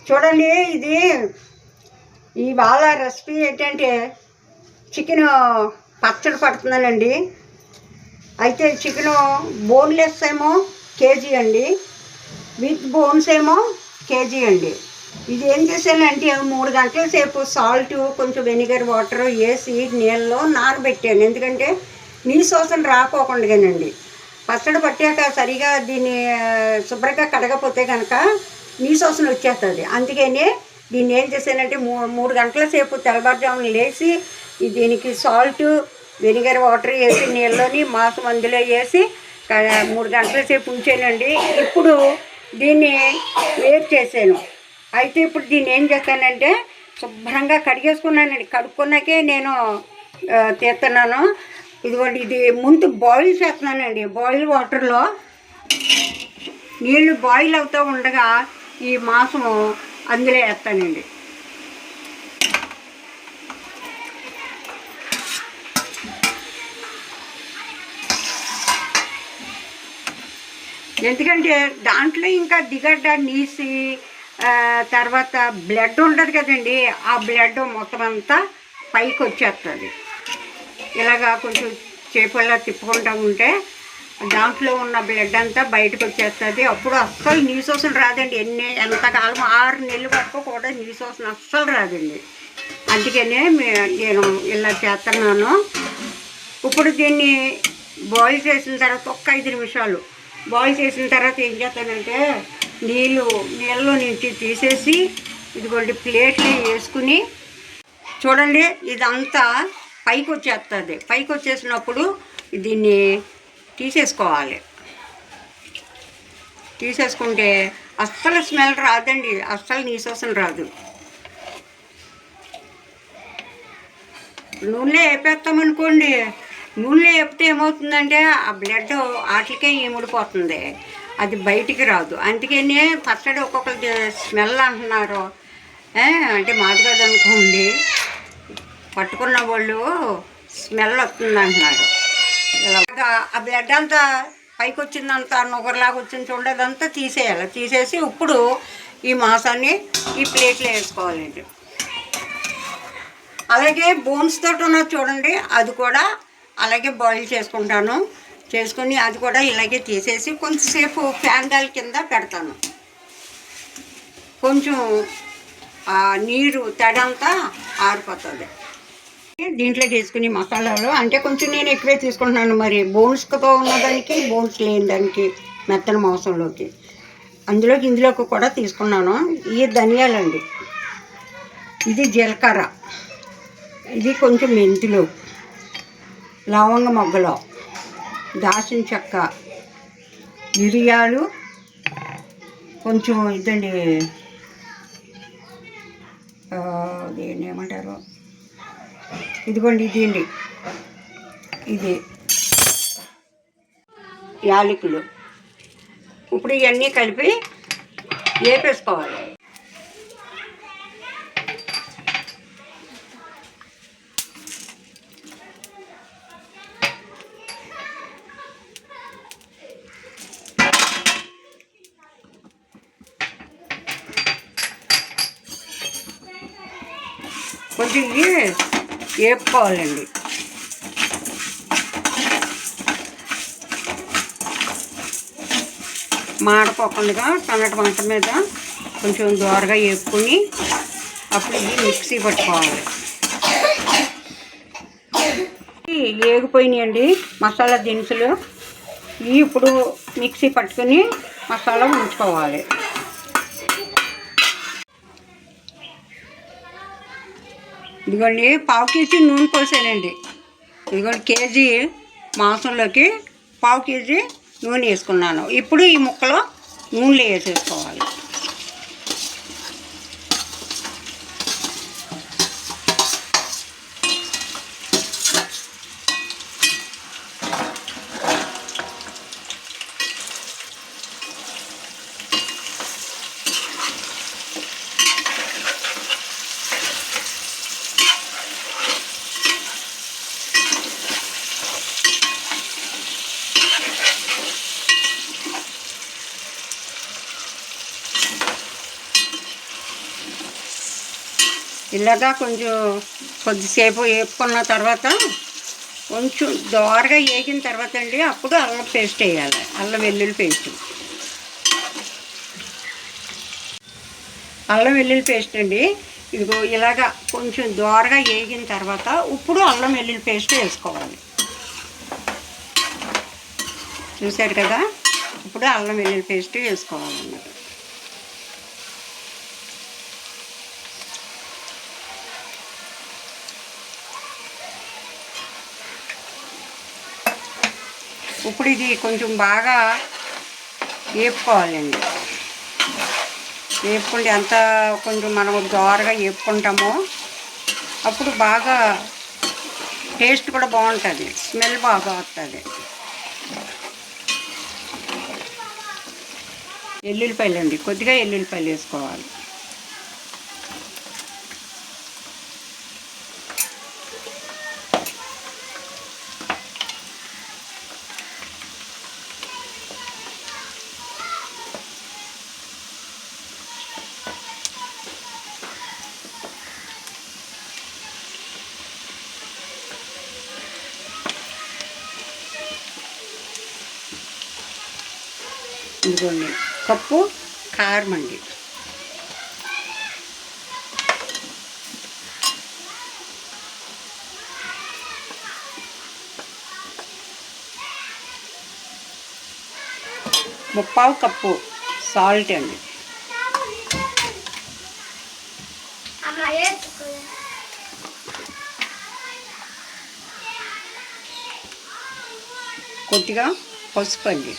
చూడండి, ఇది ఇవాళ రెసిపీ ఏంటంటే చికెన్ పచ్చడి పడుతున్నానండి. అయితే చికెను బోన్లెస్ ఏమో కేజీ అండి, విత్ బోన్స్ ఏమో కేజీ అండి. ఇది ఏం చేశానంటే 3 గంటల సేపు సాల్ట్ కొంచెం వెనిగర్ వాటర్ వేసి నీళ్ళలో నానబెట్టాను. ఎందుకంటే నీసు వాసన రాకోకుండానండి. పచ్చడి పట్టాక సరిగా దీన్ని శుభ్రంగా కడగపోతే కనుక నీసు వాసన వచ్చేస్తుంది. అందుకని దీన్ని ఏం చేశానంటే 3 గంటల సేపు తెల్లవారుజామున లేచి దీనికి సాల్ట్ వెనిగర్ వాటర్ వేసి నీళ్ళలోని మాంసం అందులో వేసి 3 గంటల సేపు ఉంచానండి. ఇప్పుడు దీన్ని వేరు చేశాను. అయితే ఇప్పుడు దీన్ని ఏం చేస్తానంటే శుభ్రంగా కడిగేసుకున్నానండి. కడుక్కున్నాకే నేను తీస్తున్నాను. ఇదిగోండి, ఇది ముందు బాయిల్ చేస్తున్నానండి. బాయిల్ వాటర్లో నీళ్ళు బాయిల్ అవుతూ ఉండగా ఈ మాంసము అందులో వేస్తానండి. ఎందుకంటే దాంట్లో ఇంకా దిగడ్డ నీసి తర్వాత బ్లడ్ ఉంటుంది కదండి, ఆ బ్లడ్ మొత్తం అంతా పైకి వచ్చేస్తుంది. ఇలాగా కొంచెం చేపల్లా తిప్పుకుంటూ ఉంటే దాంట్లో ఉన్న బ్లడ్ అంతా బయటకు వచ్చేస్తుంది. అప్పుడు అస్సలు నీసోసన రాదండి. ఎంతకాలం 6 నెలల వరకు కూడా నీసోసన అస్సలు రాదండి. అందుకనే నేను ఇలా చేస్తున్నాను. ఇప్పుడు దీన్ని బాయిల్ చేసిన తర్వాత ఒక 5 నిమిషాలు బాయిల్ చేసిన తర్వాత ఏం చేస్తానంటే నీళ్ళలో నుంచి తీసేసి ఇదిగోండి ప్లేట్లో వేసుకుని, చూడండి ఇదంతా పైకి వచ్చేస్తుంది. పైకి వచ్చేసినప్పుడు దీన్ని తీసేసుకోవాలి. తీసేసుకుంటే అస్సలు స్మెల్ రాదండి, అస్సలు నీసోసన రాదు. నూనెలో వేపేస్తామనుకోండి, నూనెలో వేపితే ఏమవుతుందంటే ఆ బ్లడ్ వాటికే ఈముడిపోతుంది, అది బయటికి రాదు. అందుకనే పచ్చడి ఒక్కొక్కరికి స్మెల్ అంటున్నారు. అంటే మాది కాదు అనుకోండి, పట్టుకున్న వాళ్ళు స్మెల్ వస్తుంది అంటున్నారు. ఇలాగా ఆ బ్లడ్ అంతా పైకి వచ్చిందంతా నొగరలాగా వచ్చింది చూడండి, అదంతా తీసేయాలి. తీసేసి ఇప్పుడు ఈ మాంసాన్ని ఈ ప్లేట్లో వేసుకోవాలండి. అలాగే బోన్స్ తోటి ఉన్నది చూడండి, అది కూడా అలాగే బాయిల్ చేసుకుంటాను. చేసుకుని అది కూడా ఇలాగే తీసేసి కొంచెంసేపు ఫ్యాన్ గాలి కింద పెడతాను. కొంచెం నీరు తడంతా ఆరిపోతుంది. దీంట్లోకి వేసుకుని మసాలాలు అంటే కొంచెం నేను ఎక్కువే తీసుకుంటున్నాను. మరి బోన్స్తో ఉన్నదానికి బోన్స్ లేని దానికి మెత్తన మాంసంలోకి ఇందులోకి కూడా తీసుకున్నాను. ఈ ధనియాలండి, ఇది జీలకర్ర, ఇది కొంచెం మెంతులు, లవంగ మొగ్గలు, దాల్చిన చెక్క, మిరియాలు, కొంచెం ఇదండి దీన్ని ఏమంటారు, ఇదిగోండి ఇదండి, ఇది యాలకులు. ఇప్పుడు ఇవన్నీ కలిపి వేపేసుకోవాలి. కొంచెం వేపుకోవాలండి. మాడపోకుండా సన్నటి మంట మీద కొంచెం దోరగా వేపుకొని అప్పుడు ఇది మిక్సీ పట్టుకోవాలి. వేగిపోయినాయండి మసాలా దినుసులు. ఇప్పుడు మిక్సీ పట్టుకొని మసాలా ఉంచుకోవాలి. ఇదిగోండి 1/2 కేజీ నూనె పోసానండి. ఇదిగోండి కేజీ మాంసంలోకి 1/2 కేజీ నూనె వేసుకున్నాను. ఇప్పుడు ఈ ముక్కలో నూనెలో వేసేసుకోవాలి. ఇలాగా కొంచెం కొద్దిసేపు వేపుకున్న తర్వాత కొంచెం దోరగా వేగిన తర్వాత అండి అప్పుడు అల్లం పేస్ట్ వేయాలి, అల్లం వెల్లుల్లి పేస్ట్. అల్లం వెల్లుల్లి పేస్ట్ అండి, ఇదిగో ఇలాగా కొంచెం దోరగా వేగిన తర్వాత ఇప్పుడు అల్లం వెల్లుల్లి పేస్ట్ వేసుకోవాలి. చూశారు కదా, ఇప్పుడు అల్లం వెల్లుల్లి పేస్ట్ వేసుకోవాలన్నమాట. ఇప్పుడు ఇది కొంచెం బాగా వేపుకోవాలండి. వేపుకుంటే ఎంత కొంచెం మనం దోరగా వేపుకుంటామో అప్పుడు బాగా టేస్ట్ కూడా బాగుంటుంది, స్మెల్ బాగా వస్తుంది. ఎల్లుల్లిపాయలు అండి, కొద్దిగా ఎల్లుల్లిపాయలు వేసుకోవాలి. ఇదిగోండి కప్పు కారం అండి. ముప్పావు కప్పు సాల్ట్ అండి. కొద్దిగా పసుపు అండి.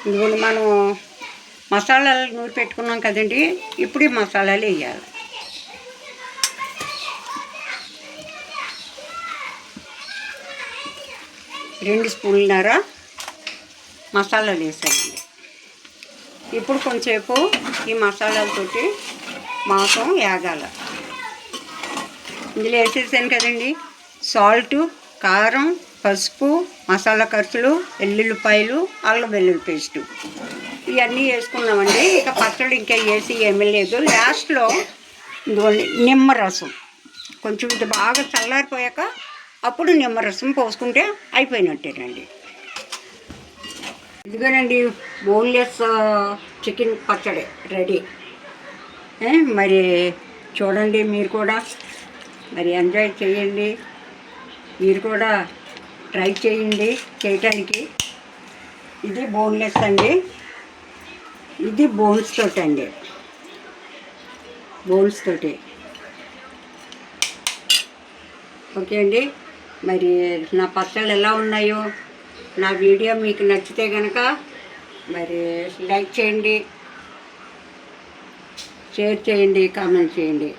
ఇదిగోండి మనం మసాలాలు నూరి పెట్టుకున్నాం కదండి, ఇప్పుడు ఈ మసాలాలు వేయాలి. రెండు స్పూన్లన్నర మసాలాలు వేసానండి. ఇప్పుడు కొంచెంసేపు ఈ మసాలాలతోటి మాంసం వేగాలి. ఇందులో వేసేసాను కదండి, సాల్టు, కారం, పసుపు, మసాలా ఖర్చులు, వెల్లుల్లిపాయలు, అల్లం వెల్లుల్లి పేస్టు ఇవన్నీ వేసుకున్నామండి. ఇక పచ్చడి ఇంకా వేసి ఏమీ లేదు. లాస్ట్లో ఇదిగోండి నిమ్మరసం, కొంచెం ఇది బాగా చల్లారిపోయాక అప్పుడు నిమ్మరసం పోసుకుంటే అయిపోయినట్టేనండి. ఇదిగోనండి బోన్లెస్ చికెన్ పచ్చడి రెడీ. మరి చూడండి, మీరు కూడా మరి ఎంజాయ్ చేయండి, మీరు కూడా ట్రై చేయండి చేయటానికి. ఇది బోన్లెస్ అండి, ఇది బోన్స్ తోటి అండి, బోన్స్ తోటి. ఓకే అండి, మరి నా పచ్చళ్ళు ఎలా ఉన్నాయో, నా వీడియో మీకు నచ్చితే కనుక మరి లైక్ చేయండి, షేర్ చేయండి, కామెంట్ చేయండి.